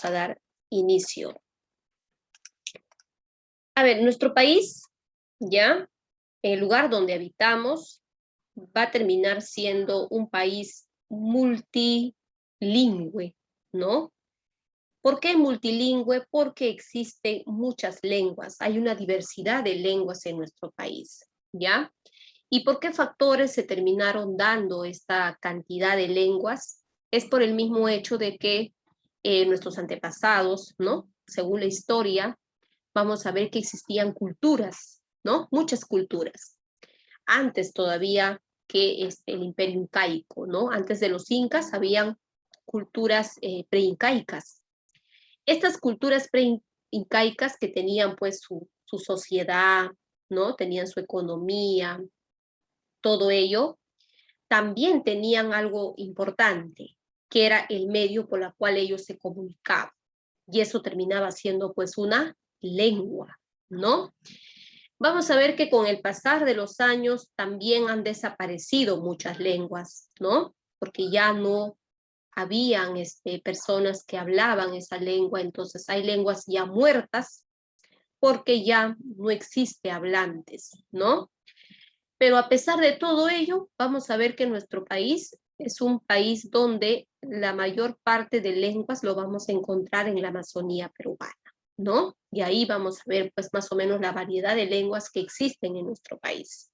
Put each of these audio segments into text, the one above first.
a dar inicio. A ver, nuestro país, ya, el lugar donde habitamos, va a terminar siendo un país multilingüe, ¿no? ¿Por qué multilingüe? Porque existen muchas lenguas, hay una diversidad de lenguas en nuestro país, ¿ya? ¿Y por qué factores se terminaron dando esta cantidad de lenguas? Es por el mismo hecho de que nuestros antepasados, ¿no? Según la historia, vamos a ver que existían culturas, ¿no? Muchas culturas. Antes todavía que el imperio incaico, ¿no? Antes de los incas habían culturas preincaicas. Estas culturas preincaicas que tenían pues su sociedad, ¿no? Tenían su economía, todo ello, también tenían algo importante, que era el medio por el cual ellos se comunicaban. Y eso terminaba siendo pues una lengua, ¿no? Vamos a ver que con el pasar de los años también han desaparecido muchas lenguas, ¿no? Porque ya no habían personas que hablaban esa lengua, entonces hay lenguas ya muertas porque ya no existe hablantes, ¿no? Pero a pesar de todo ello, vamos a ver que nuestro país es un país donde la mayor parte de lenguas lo vamos a encontrar en la Amazonía peruana, ¿no? Y ahí vamos a ver pues más o menos la variedad de lenguas que existen en nuestro país.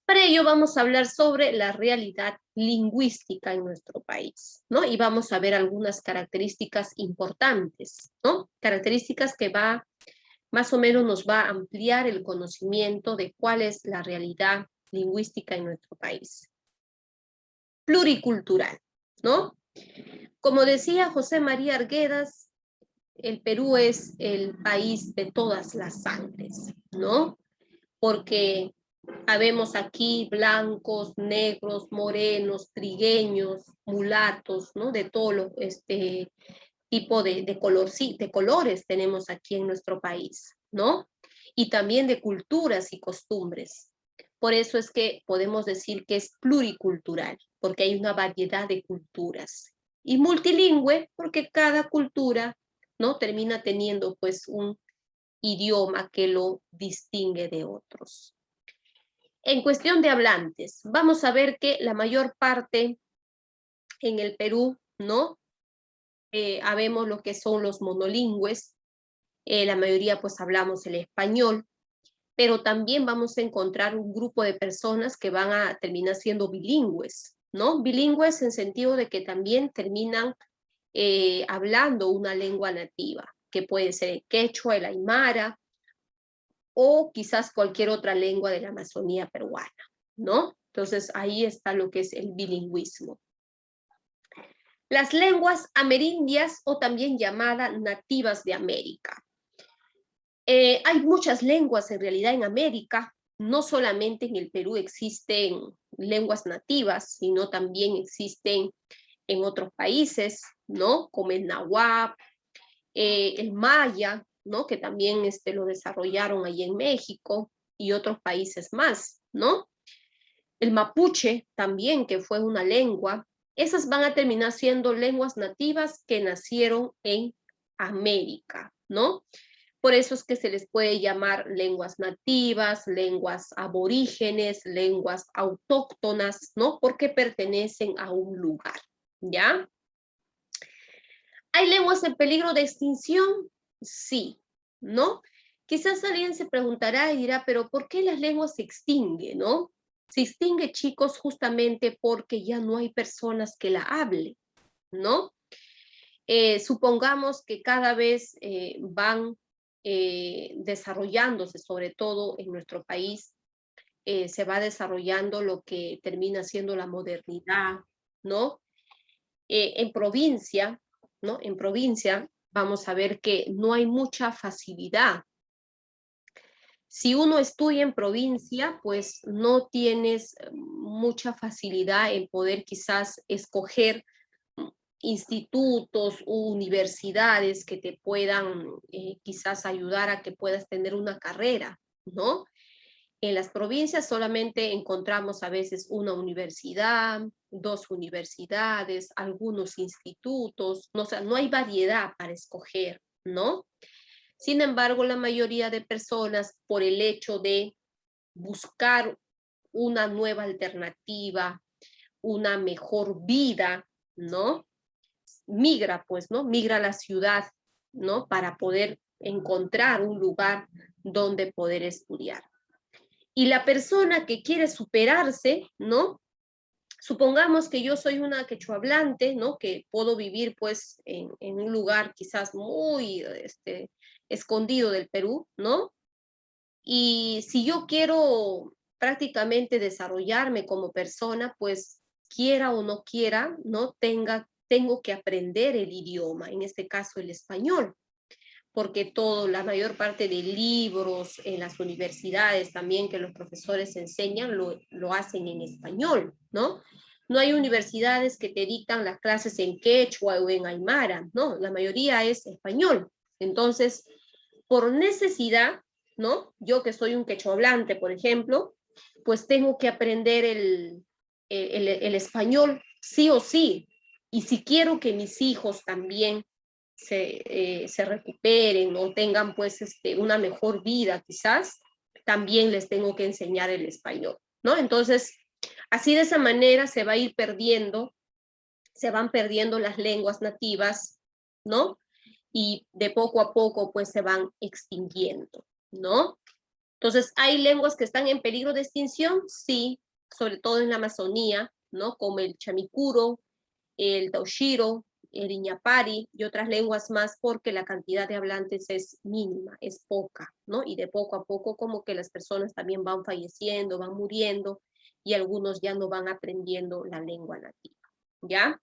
Para ello vamos a hablar sobre la realidad lingüística en nuestro país, ¿no? Y vamos a ver algunas características importantes, ¿no? Características que más o menos nos va a ampliar el conocimiento de cuál es la realidad lingüística en nuestro país. Pluricultural, ¿no? Como decía José María Arguedas, el Perú es el país de todas las sangres, ¿no? Porque habemos aquí blancos, negros, morenos, trigueños, mulatos, ¿no? De todo tipo de colores tenemos aquí en nuestro país, ¿no? Y también de culturas y costumbres. Por eso es que podemos decir que es pluricultural, porque hay una variedad de culturas. Y multilingüe, porque cada cultura, ¿no? Termina teniendo pues un idioma que lo distingue de otros. En cuestión de hablantes, vamos a ver que la mayor parte en el Perú, ¿no? Habemos lo que son los monolingües, la mayoría pues hablamos el español, pero también vamos a encontrar un grupo de personas que van a terminar siendo bilingües, ¿no? Bilingües en sentido de que también terminan hablando una lengua nativa, que puede ser el quechua, el aymara, o quizás cualquier otra lengua de la Amazonía peruana, ¿no? Entonces ahí está lo que es el bilingüismo. Las lenguas amerindias o también llamadas nativas de América. Hay muchas lenguas en realidad en América, no solamente en el Perú existen lenguas nativas, sino también existen en otros países, ¿no? Como el náhuatl, el maya, ¿no? Que también lo desarrollaron allí en México y otros países más, ¿no? El mapuche también, que fue una lengua. Esas van a terminar siendo lenguas nativas que nacieron en América, ¿no? Por eso es que se les puede llamar lenguas nativas, lenguas aborígenes, lenguas autóctonas, ¿no? Porque pertenecen a un lugar, ¿ya? ¿Hay lenguas en peligro de extinción? Sí, ¿no? Quizás alguien se preguntará y dirá, pero ¿por qué las lenguas se extinguen, no? Se extingue, chicos, justamente porque ya no hay personas que la hablen, ¿no? Supongamos que cada vez van desarrollándose, sobre todo en nuestro país, se va desarrollando lo que termina siendo la modernidad, ¿no? En provincia, ¿no? En provincia vamos a ver que no hay mucha facilidad. Si uno estudia en provincia, pues no tienes mucha facilidad en poder quizás escoger institutos u universidades que te puedan quizás ayudar a que puedas tener una carrera, ¿no? En las provincias solamente encontramos a veces una universidad, 2 universidades, algunos institutos, no, o sea, no hay variedad para escoger, ¿no? Sin embargo, la mayoría de personas, por el hecho de buscar una nueva alternativa, una mejor vida, ¿no? Migra, pues, ¿no? Migra a la ciudad, ¿no? Para poder encontrar un lugar donde poder estudiar. Y la persona que quiere superarse, ¿no? Supongamos que yo soy una quechua hablante, ¿no? Que puedo vivir, pues, en un lugar quizás muy escondido del Perú, ¿no? Y si yo quiero prácticamente desarrollarme como persona, pues quiera o no quiera, ¿no? Tengo que aprender el idioma, en este caso el español, porque la mayor parte de libros en las universidades también que los profesores enseñan lo hacen en español, ¿no? No hay universidades que te dictan las clases en quechua o en aymara, ¿no? La mayoría es español. Entonces, por necesidad, ¿no? Yo que soy un quechua hablante, por ejemplo, pues tengo que aprender el español sí o sí. Y si quiero que mis hijos también se recuperen o tengan pues una mejor vida quizás, también les tengo que enseñar el español, ¿no? Entonces, así de esa manera se va a ir perdiendo, se van perdiendo las lenguas nativas, ¿no? Y de poco a poco pues se van extinguiendo, ¿no? Entonces, ¿hay lenguas que están en peligro de extinción? Sí, sobre todo en la Amazonía, ¿no? Como el chamicuro, el taushiro, el iñapari y otras lenguas más, porque la cantidad de hablantes es mínima, es poca, ¿no? Y de poco a poco como que las personas también van falleciendo, van muriendo, y algunos ya no van aprendiendo la lengua nativa, ¿ya?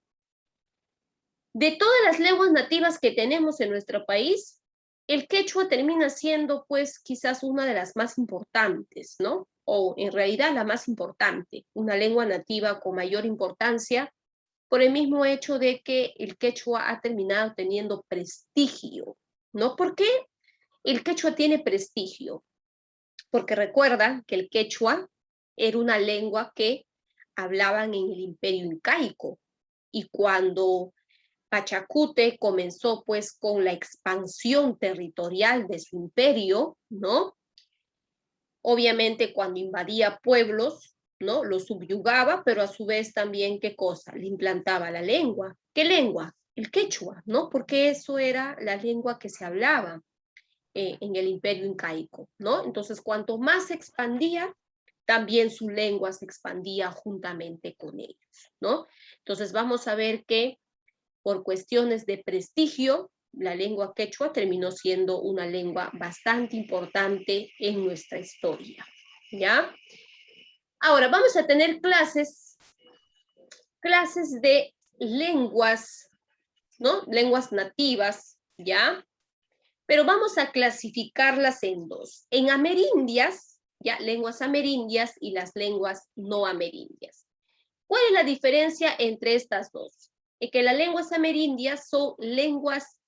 De todas las lenguas nativas que tenemos en nuestro país, el quechua termina siendo pues quizás una de las más importantes, ¿no? O en realidad la más importante, una lengua nativa con mayor importancia, por el mismo hecho de que el quechua ha terminado teniendo prestigio, ¿no? ¿Por qué el quechua tiene prestigio? Porque recuerda que el quechua era una lengua que hablaban en el imperio incaico, y cuando Pachacute comenzó pues con la expansión territorial de su imperio, ¿no? Obviamente cuando invadía pueblos, ¿no? Los subyugaba, pero a su vez también, ¿qué cosa? Le implantaba la lengua. ¿Qué lengua? El quechua, ¿no? Porque eso era la lengua que se hablaba en el imperio incaico, ¿no? Entonces, cuanto más se expandía, también su lengua se expandía juntamente con ellos, ¿no? Entonces, vamos a ver que por cuestiones de prestigio, la lengua quechua terminó siendo una lengua bastante importante en nuestra historia, ¿ya? Ahora vamos a tener clases de lenguas, ¿no? Lenguas nativas, ¿ya? Pero vamos a clasificarlas en dos. En amerindias, ¿ya? Lenguas amerindias y las lenguas no amerindias. ¿Cuál es la diferencia entre estas dos? Es que las lenguas amerindias son lenguas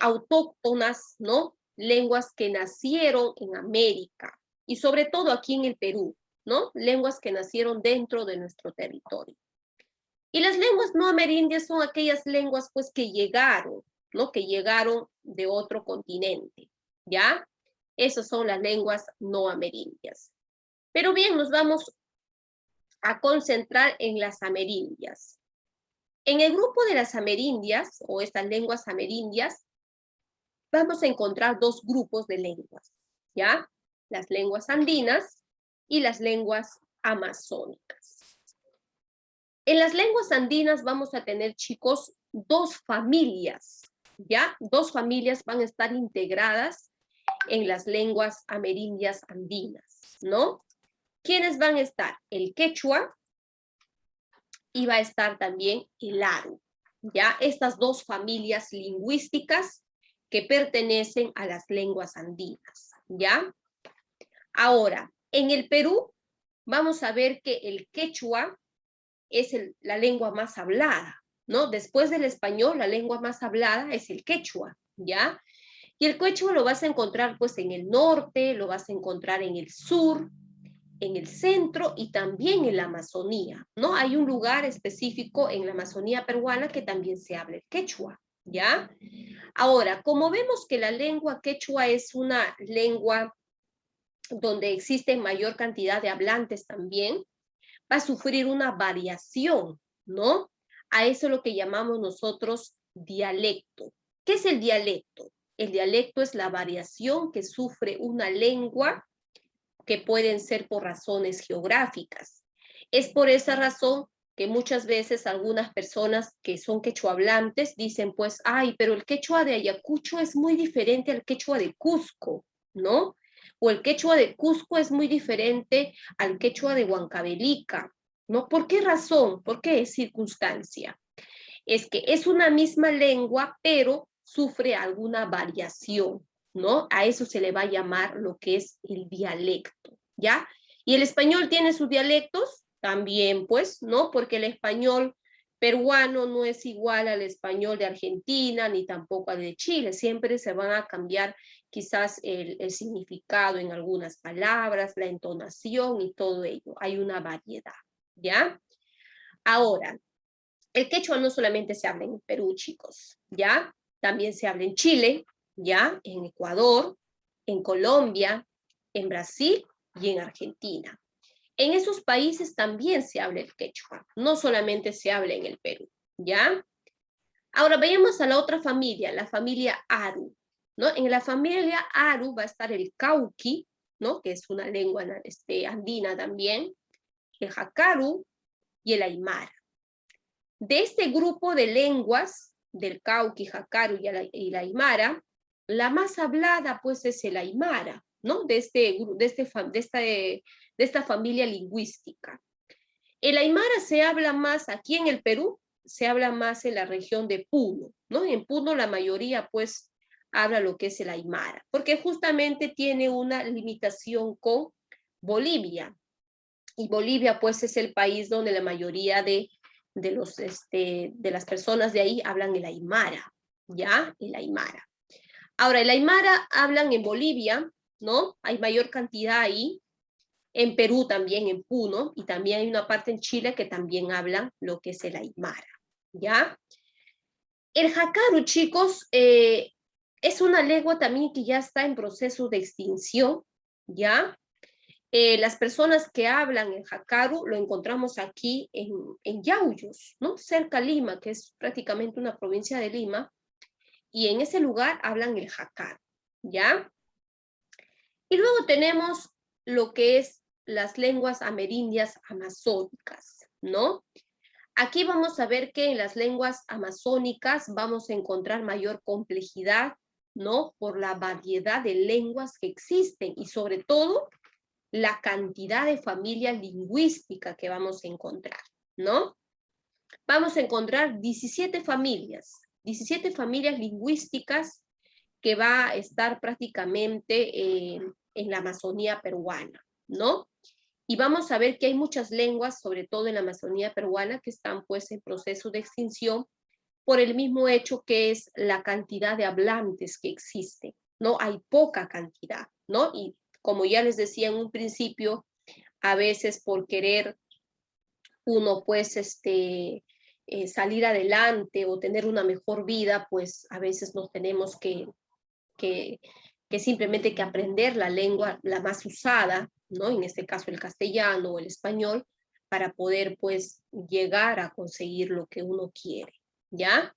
autóctonas, ¿no? Lenguas que nacieron en América y sobre todo aquí en el Perú, ¿no? Lenguas que nacieron dentro de nuestro territorio. Y las lenguas no amerindias son aquellas lenguas pues que llegaron, ¿no? Que llegaron de otro continente, ¿ya? Esas son las lenguas no amerindias. Pero bien, nos vamos a concentrar en las amerindias. En el grupo de las amerindias, o estas lenguas amerindias, vamos a encontrar dos grupos de lenguas, ¿ya? Las lenguas andinas y las lenguas amazónicas. En las lenguas andinas vamos a tener, chicos, dos familias, ¿ya? Dos familias van a estar integradas en las lenguas amerindias andinas, ¿no? ¿Quiénes van a estar? El quechua y va a estar también el aru, ¿ya? Estas dos familias lingüísticas que pertenecen a las lenguas andinas, ¿ya? Ahora, en el Perú vamos a ver que el quechua es la lengua más hablada, ¿no? Después del español, la lengua más hablada es el quechua, ¿ya? Y el quechua lo vas a encontrar pues en el norte, lo vas a encontrar en el sur, en el centro y también en la Amazonía, ¿no? Hay un lugar específico en la Amazonía peruana que también se habla el quechua, ¿ya? Ahora, como vemos que la lengua quechua es una lengua donde existe mayor cantidad de hablantes también, va a sufrir una variación, ¿no? A eso es lo que llamamos nosotros dialecto. ¿Qué es el dialecto? El dialecto es la variación que sufre una lengua, que pueden ser por razones geográficas. Es por esa razón que muchas veces algunas personas que son quechuahablantes dicen, pues, ay, pero el quechua de Ayacucho es muy diferente al quechua de Cusco, ¿no? O el quechua de Cusco es muy diferente al quechua de Huancavelica, ¿no? ¿Por qué razón? ¿Por qué circunstancia? Es que es una misma lengua, pero sufre alguna variación, ¿no? A eso se le va a llamar lo que es el dialecto, ¿ya? ¿Y el español tiene sus dialectos? También, pues, ¿no? Porque el español peruano no es igual al español de Argentina, ni tampoco al de Chile. Siempre se van a cambiar quizás el significado en algunas palabras, la entonación y todo ello. Hay una variedad, ¿ya? Ahora, el quechua no solamente se habla en Perú, chicos, ¿ya? También se habla en Chile, ¿ya? En Ecuador, en Colombia, en Brasil y en Argentina. En esos países también se habla el quechua, no solamente se habla en el Perú, ¿ya? Ahora veamos a la otra familia, la familia Aru, ¿no? En la familia Aru va a estar el cauqui, ¿no? Que es una lengua andina también, el jacaru y el aymara. De este grupo de lenguas, del cauqui, jacaru y la aymara, la más hablada pues es el aymara, ¿no? De esta familia lingüística. El aymara se habla más aquí en el Perú, se habla más en la región de Puno, ¿no? En Puno la mayoría pues habla lo que es el aymara, porque justamente tiene una limitación con Bolivia. Y Bolivia pues es el país donde la mayoría de las personas de ahí hablan el aymara, ¿ya? El aymara. Ahora, el aymara hablan en Bolivia, ¿no? Hay mayor cantidad ahí, en Perú también, en Puno, y también hay una parte en Chile que también hablan lo que es el aymara, ¿ya? El jacaru, chicos, es una lengua también que ya está en proceso de extinción, ¿ya? Las personas que hablan el jacaru lo encontramos aquí en Yauyos, ¿no? Cerca a Lima, que es prácticamente una provincia de Lima, y en ese lugar hablan el jacaru, ¿ya? Y luego tenemos lo que es las lenguas amerindias amazónicas, ¿no? Aquí vamos a ver que en las lenguas amazónicas vamos a encontrar mayor complejidad, ¿no? Por la variedad de lenguas que existen y sobre todo la cantidad de familias lingüísticas que vamos a encontrar, ¿no? Vamos a encontrar 17 familias lingüísticas que va a estar prácticamente en la Amazonía peruana, ¿no? Y vamos a ver que hay muchas lenguas, sobre todo en la Amazonía peruana, que están pues en proceso de extinción por el mismo hecho que es la cantidad de hablantes que existen, ¿no? Hay poca cantidad, ¿no? Y como ya les decía en un principio, a veces por querer uno pues salir adelante o tener una mejor vida, pues a veces nos tenemos que simplemente que aprender la lengua la más usada, ¿no? En este caso el castellano o el español, para poder pues llegar a conseguir lo que uno quiere, ¿ya?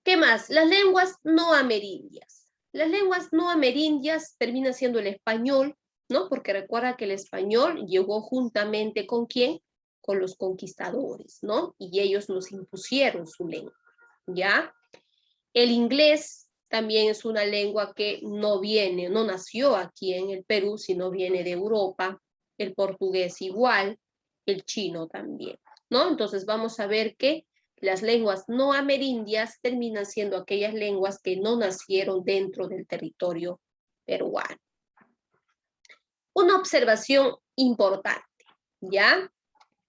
¿Qué más? Las lenguas no amerindias. Las lenguas no amerindias terminan siendo el español, ¿no? Porque recuerda que el español llegó juntamente ¿con quién? Con los conquistadores, ¿no? Y ellos nos impusieron su lengua, ¿ya? El inglés también es una lengua que no nació aquí en el Perú, sino viene de Europa. El portugués igual, el chino también, ¿no? Entonces vamos a ver que las lenguas no amerindias terminan siendo aquellas lenguas que no nacieron dentro del territorio peruano. Una observación importante, ¿ya?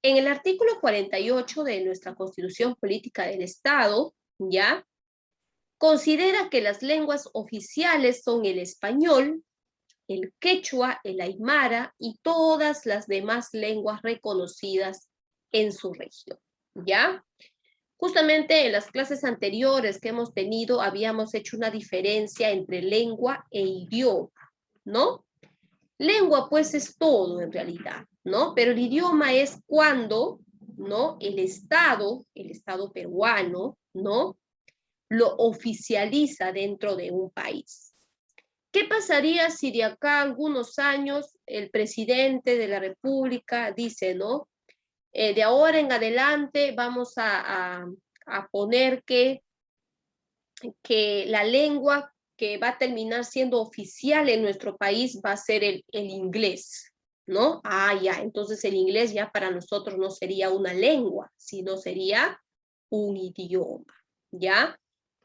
En el artículo 48 de nuestra Constitución Política del Estado, ¿ya? Considera que las lenguas oficiales son el español, el quechua, el aymara y todas las demás lenguas reconocidas en su región, ¿ya? Justamente en las clases anteriores que hemos tenido habíamos hecho una diferencia entre lengua e idioma, ¿no? Lengua pues es todo en realidad, ¿no? Pero el idioma es cuando, ¿no? El Estado peruano, ¿no? Lo oficializa dentro de un país. ¿Qué pasaría si de acá a algunos años el presidente de la República dice, ¿no? De ahora en adelante vamos a poner que la lengua que va a terminar siendo oficial en nuestro país va a ser el inglés, ¿no? Ya, entonces el inglés ya para nosotros no sería una lengua, sino sería un idioma, ¿ya?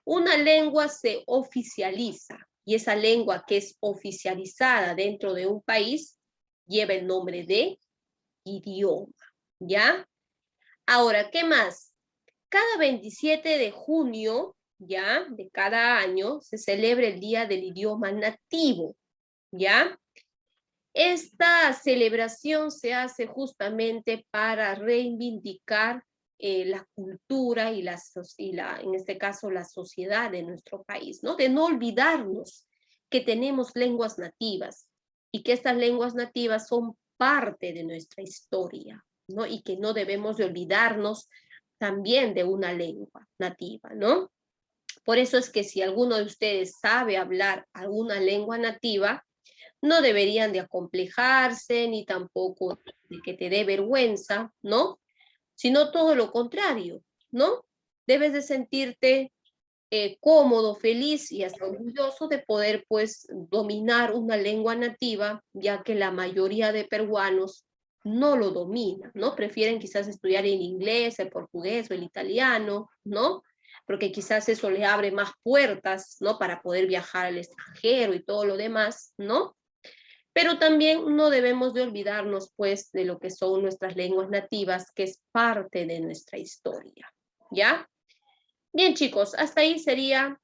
Una lengua se oficializa y esa lengua que es oficializada dentro de un país lleva el nombre de idioma, ¿ya? Ahora, ¿qué más? Cada 27 de junio, ¿ya? De cada año, se celebra el Día del Idioma Nativo, ¿ya? Esta celebración se hace justamente para reivindicar la cultura y en este caso, la sociedad de nuestro país, ¿no? De no olvidarnos que tenemos lenguas nativas y que estas lenguas nativas son parte de nuestra historia, ¿no? Y que no debemos de olvidarnos también de una lengua nativa, ¿no? Por eso es que si alguno de ustedes sabe hablar alguna lengua nativa, no deberían de acomplejarse, ni tampoco de que te dé vergüenza, ¿no? Sino todo lo contrario, ¿no? Debes de sentirte cómodo, feliz y hasta orgulloso de poder, pues, dominar una lengua nativa, ya que la mayoría de peruanos no lo dominan, ¿no? Prefieren quizás estudiar el inglés, el portugués o el italiano, ¿no? Porque quizás eso le abre más puertas, ¿no? Para poder viajar al extranjero y todo lo demás, ¿no? Pero también no debemos de olvidarnos, pues, de lo que son nuestras lenguas nativas, que es parte de nuestra historia, ¿ya? Bien, chicos, hasta ahí sería